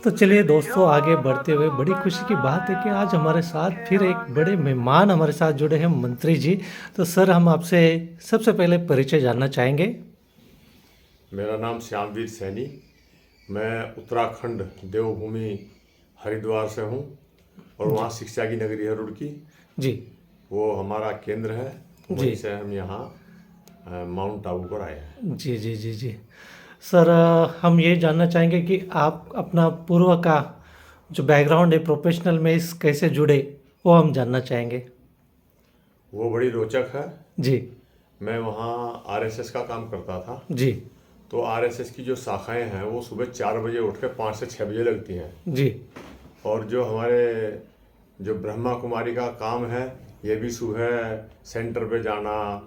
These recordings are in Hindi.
तो चलिए दोस्तों, आगे बढ़ते हुए बड़ी खुशी की बात है कि आज हमारे साथ फिर एक बड़े मेहमान हमारे साथ जुड़े हैं, मंत्री जी। तो सर, हम आपसे सबसे पहले परिचय जानना चाहेंगे। मेरा नाम श्यामवीर सैनी। मैं उत्तराखंड देवभूमि हरिद्वार से हूँ और जी। वहाँ शिक्षा की नगरी है रुड़की। जी। वो हमारा केंद्र है। जी। वहीं से हम यहाँ माउंट आबू पर आए हैं। जी। जी। जी। जी। सर, हम ये जानना चाहेंगे कि आप अपना पूर्व का जो बैकग्राउंड है, प्रोफेशनल में इस कैसे जुड़े, वो हम जानना चाहेंगे। वो बड़ी रोचक है। जी। मैं वहाँ आरएसएस का काम करता था। जी। तो आरएसएस की जो शाखाएं हैं वो सुबह 4 बजे उठ के 5 से 6 बजे लगती हैं। जी। और जो हमारे जो ब्रह्मा कुमारी का काम है, ये भी सुबह सेंटर पे जाना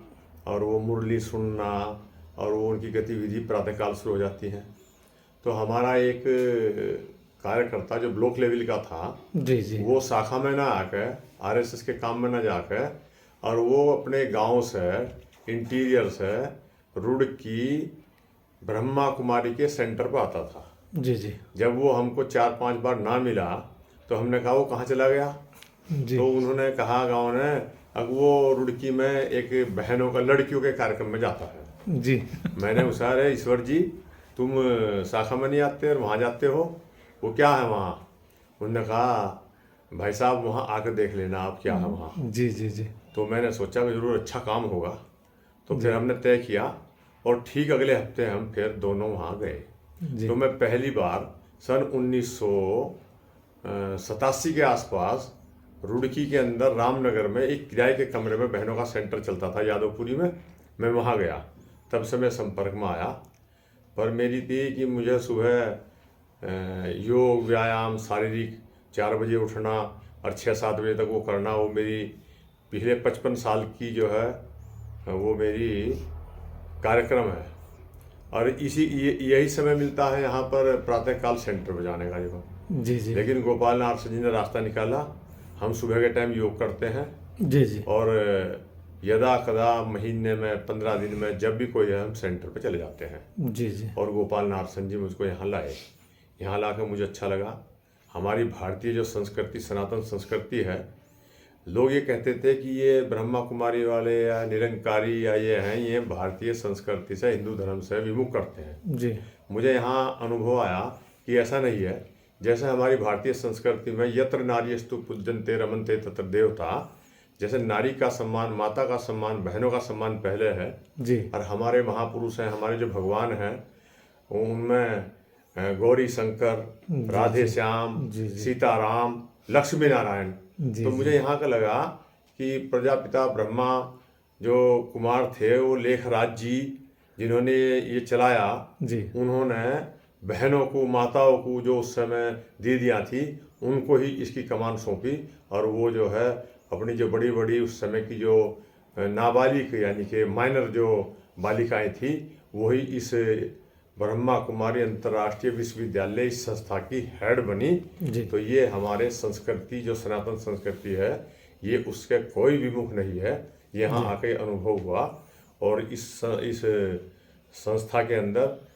और वो मुरली सुनना और वो उनकी गतिविधि प्रातःकाल शुरू हो जाती हैं। तो हमारा एक कार्यकर्ता जो ब्लॉक लेवल का था, जी। जी। वो शाखा में ना आकर, आरएसएस के काम में ना जाकर, और वो अपने गांव से, इंटीरियर से रुड़की ब्रह्मा कुमारी के सेंटर पर आता था। जी। जी। जब वो हमको 4-5 बार ना मिला तो हमने कहा वो कहाँ चला गया। जी। तो उन्होंने कहा गांव ने, अब वो रुड़की में एक बहनों का, लड़कियों के कार्यक्रम में जाता है। जी। मैंने उसारे, ईश्वर जी तुम शाखा में नहीं आते और वहाँ जाते हो, वो क्या है वहाँ। उन्होंने कहा भाई साहब वहाँ आकर देख लेना आप क्या है वहाँ। जी। जी। जी। तो मैंने सोचा कि ज़रूर अच्छा काम होगा। तो जी। फिर हमने तय किया और ठीक अगले हफ्ते हम फिर दोनों वहाँ गए। जी। तो मैं पहली बार सन 1987 के आसपास रुड़की के अंदर रामनगर में एक किराए के कमरे में बहनों का सेंटर चलता था यादवपुरी में, मैं वहाँ गया। तब से मैं संपर्क में आया। पर मेरी थी कि मुझे सुबह योग व्यायाम शारीरिक 4 बजे उठना और 6-7 बजे तक वो करना, वो मेरी पिछले 55 साल की जो है वो मेरी कार्यक्रम है। और यही समय मिलता है यहाँ पर प्रातःकाल सेंटर पर जाने का जो। जी। जी। लेकिन गोपाल नाथ जी ने रास्ता निकाला। हम सुबह के टाइम योग करते हैं जी। जी। और यदा कदा महीने में 15 दिन में जब भी कोई है हम सेंटर पे चले जाते हैं। जी। जी। और गोपाल नाथ जी मुझको यहाँ लाए। यहाँ ला कर मुझे अच्छा लगा। हमारी भारतीय जो संस्कृति, सनातन संस्कृति है, लोग ये कहते थे कि ये ब्रह्मा कुमारी वाले या निरंकारी या ये हैं, ये भारतीय संस्कृति से, हिंदू धर्म से विमुख करते हैं। जी। मुझे यहाँ अनुभव आया कि ऐसा नहीं है। जैसे हमारी भारतीय संस्कृति में यत्र नार्यस्तु पूज्यन्ते रमन्ते तत्र देवता, जैसे नारी का सम्मान, माता का सम्मान, बहनों का सम्मान पहले है। जी। और हमारे महापुरुष हैं, हमारे जो भगवान हैं, उनमें गौरी शंकर, राधे श्याम, जी। जी। सीताराम, लक्ष्मी नारायण। जी। तो जी। मुझे यहाँ का लगा कि प्रजापिता ब्रह्मा जो कुमार थे, वो लेखराज जी जिन्होंने ये चलाया, जी। उन्होंने बहनों को, माताओं को जो उस समय दीदियाँ थी, उनको ही इसकी कमान सौंपी। और वो जो है अपनी जो बड़ी बड़ी उस समय की जो नाबालिग यानी कि माइनर जो बालिकाएं थी, वही इस ब्रह्मा कुमारी अंतर्राष्ट्रीय विश्वविद्यालय इस संस्था की हेड बनी। जी। तो ये हमारे संस्कृति जो सनातन संस्कृति है, ये उसके कोई विमुख नहीं है। यहाँ आके अनुभव हुआ। और इस संस्था के अंदर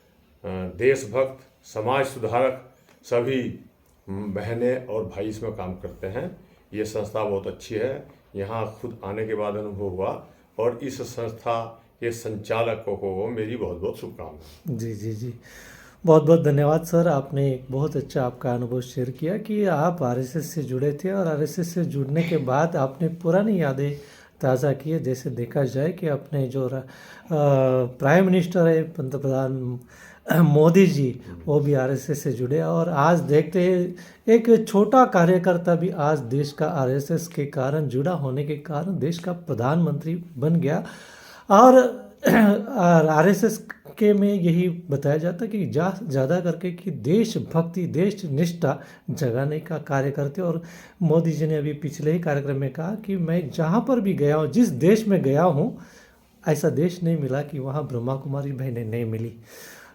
देशभक्त, समाज सुधारक सभी बहनें और भाई इसमें काम करते हैं। ये संस्था बहुत अच्छी है। यहाँ खुद आने के बाद अनुभव हुआ। और इस संस्था के संचालकों को मेरी बहुत बहुत शुभकामनाएं। जी। जी। जी। बहुत बहुत धन्यवाद सर, आपने एक बहुत अच्छा आपका अनुभव शेयर किया कि आप आरएसएस से जुड़े थे और आरएसएस से जुड़ने के बाद आपने पुरानी यादें ताज़ा की है। जैसे देखा जाए कि अपने जो प्राइम मिनिस्टर है, पंतप्रधान मोदी जी, वो भी आरएसएस से जुड़े। और आज देखते हैं एक छोटा कार्यकर्ता भी आज देश का आरएसएस के कारण, जुड़ा होने के कारण देश का प्रधानमंत्री बन गया। और आरएसएस के में यही बताया जाता कि ज़्यादा करके कि देशभक्ति, देश निष्ठा जगाने का कार्य करते। और मोदी जी ने अभी पिछले ही कार्यक्रम में कहा कि मैं जहाँ पर भी गया हूँ, जिस देश में गया हूँ, ऐसा देश नहीं मिला कि वहाँ ब्रह्मा कुमारी बहनें नहीं मिली।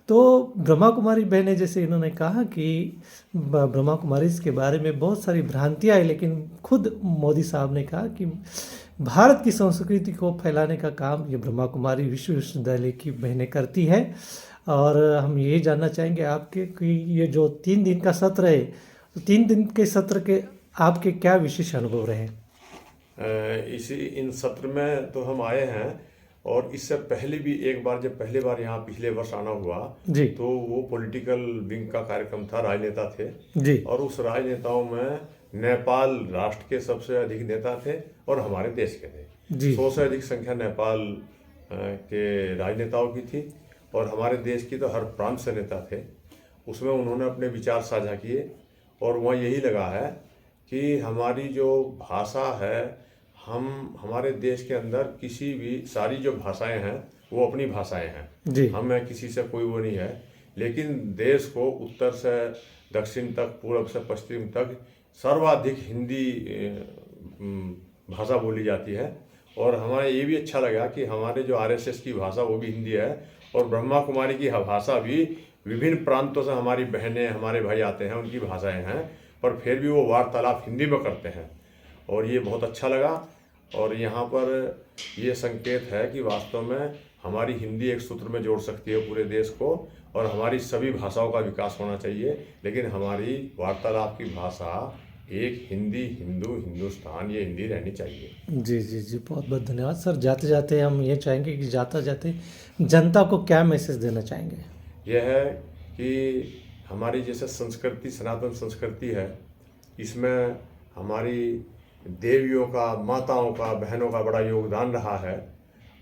तो ब्रह्मा कुमारी बहनें, जैसे इन्होंने कहा कि ब्रह्मा कुमारी के बारे में बहुत सारी भ्रांतियाँ हैं, लेकिन खुद मोदी साहब ने कहा कि भारत की संस्कृति को फैलाने का काम ये ब्रह्मा कुमारी विश्वविद्यालय की बहनें करती है। और हम यही जानना चाहेंगे आपके कि ये जो 3 दिन का सत्र है, तो 3 दिन के सत्र के आपके क्या विशेष अनुभव रहे? इसी इन सत्र में तो हम आए हैं, और इससे पहले भी एक बार, जब पहली बार यहाँ पिछले वर्ष आना हुआ, जी तो वो पॉलिटिकल विंग का कार्यक्रम था, राजनेता थे। जी और उस राजनेताओं में नेपाल राष्ट्र के सबसे अधिक नेता थे और हमारे देश के थे। जी 100 से अधिक संख्या नेपाल के राजनेताओं की थी, और हमारे देश की तो हर प्रांत से नेता थे। उसमें उन्होंने अपने विचार साझा किए, और वहाँ यही लगा है कि हमारी जो भाषा है, हमारे देश के अंदर किसी भी, सारी जो भाषाएं हैं वो अपनी भाषाएं हैं। जी हमें किसी से कोई वो नहीं है, लेकिन देश को उत्तर से दक्षिण तक, पूर्व से पश्चिम तक सर्वाधिक हिंदी भाषा बोली जाती है। और हमें ये भी अच्छा लगा कि हमारे जो आरएसएस की भाषा वो भी हिंदी है, और ब्रह्मा कुमारी की भाषा भी विभिन्न प्रांतों से हमारी बहनें, हमारे भाई आते हैं, उनकी भाषाएं हैं, पर फिर भी वो वार्तालाप हिंदी में करते हैं, और ये बहुत अच्छा लगा। और यहाँ पर ये संकेत है कि वास्तव में हमारी हिंदी एक सूत्र में जोड़ सकती है पूरे देश को, और हमारी सभी भाषाओं का विकास होना चाहिए, लेकिन हमारी वार्तालाप की भाषा एक हिंदी, हिंदू, हिंदुस्तान, ये हिंदी रहनी चाहिए। जी जी जी, बहुत बहुत धन्यवाद सर। जाते जाते हम ये चाहेंगे कि जाते जाते जनता को क्या मैसेज देना चाहेंगे? यह है कि हमारी जैसे संस्कृति, सनातन संस्कृति है, इसमें हमारी देवियों का, माताओं का, बहनों का बड़ा योगदान रहा है।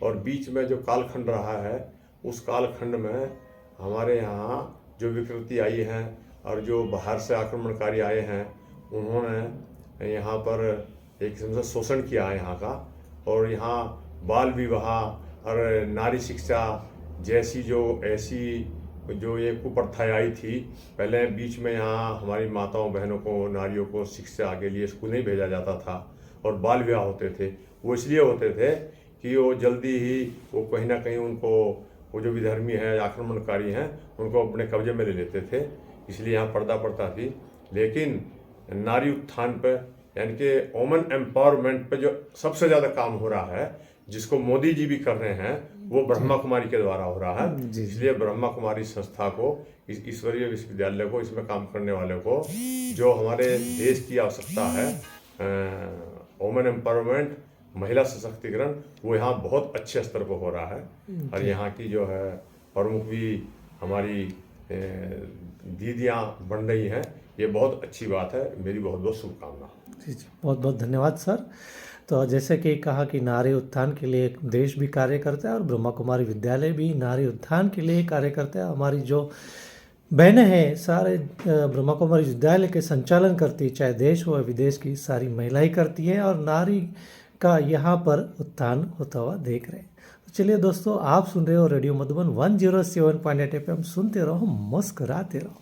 और बीच में जो कालखंड रहा है, उस कालखंड में हमारे यहाँ जो विकृति आई है, और जो बाहर से आक्रमणकारी आए हैं, उन्होंने यहाँ पर एक किस्म से शोषण किया है यहाँ का। और यहाँ बाल विवाह और नारी शिक्षा जैसी जो ये कुप्रथाएं आई थी पहले, बीच में यहाँ हमारी माताओं, बहनों को, नारियों को शिक्षा के लिए स्कूल नहीं भेजा जाता था, और बाल विवाह होते थे। वो इसलिए होते थे कि वो जल्दी ही वो कहीं ना कहीं उनको, वो जो विधर्मी हैं, आक्रमणकारी हैं, उनको अपने कब्जे में ले लेते थे, इसलिए यहाँ पर्दा पड़ता थी। लेकिन नारी उत्थान पे, यानी कि वुमेन एम्पावरमेंट पे जो सबसे ज़्यादा काम हो रहा है, जिसको मोदी जी भी कर रहे हैं, वो ब्रह्मा कुमारी के द्वारा हो रहा है। जी। इसलिए ब्रह्मा कुमारी संस्था को, इस ईश्वरीय विश्वविद्यालय को, इसमें काम करने वालों को, जो हमारे देश की आवश्यकता है, वुमेन एम्पावरमेंट, महिला सशक्तिकरण, वो यहाँ बहुत अच्छे स्तर पर हो रहा है। और यहाँ की जो है प्रमुख भी हमारी दीदियाँ बन रही हैं, ये बहुत अच्छी बात है। मेरी बहुत बहुत शुभकामना। जी जी, बहुत बहुत धन्यवाद सर। तो जैसे कि कहा कि नारी उत्थान के लिए देश भी कार्य करता है, और ब्रह्मा कुमारी विद्यालय भी नारी उत्थान के लिए कार्य करता है। हमारी जो बहनें हैं सारे ब्रह्मा कुमारी विद्यालय के संचालन करती है, चाहे देश हो या विदेश की सारी महिलाएं करती हैं, और नारी का यहाँ पर उत्थान होता हुआ देख रहे हैं। तो चलिए दोस्तों, आप सुन रहे हो रेडियो मधुबन 107.8 FM। सुनते रहो, मुस्कुराते रहो।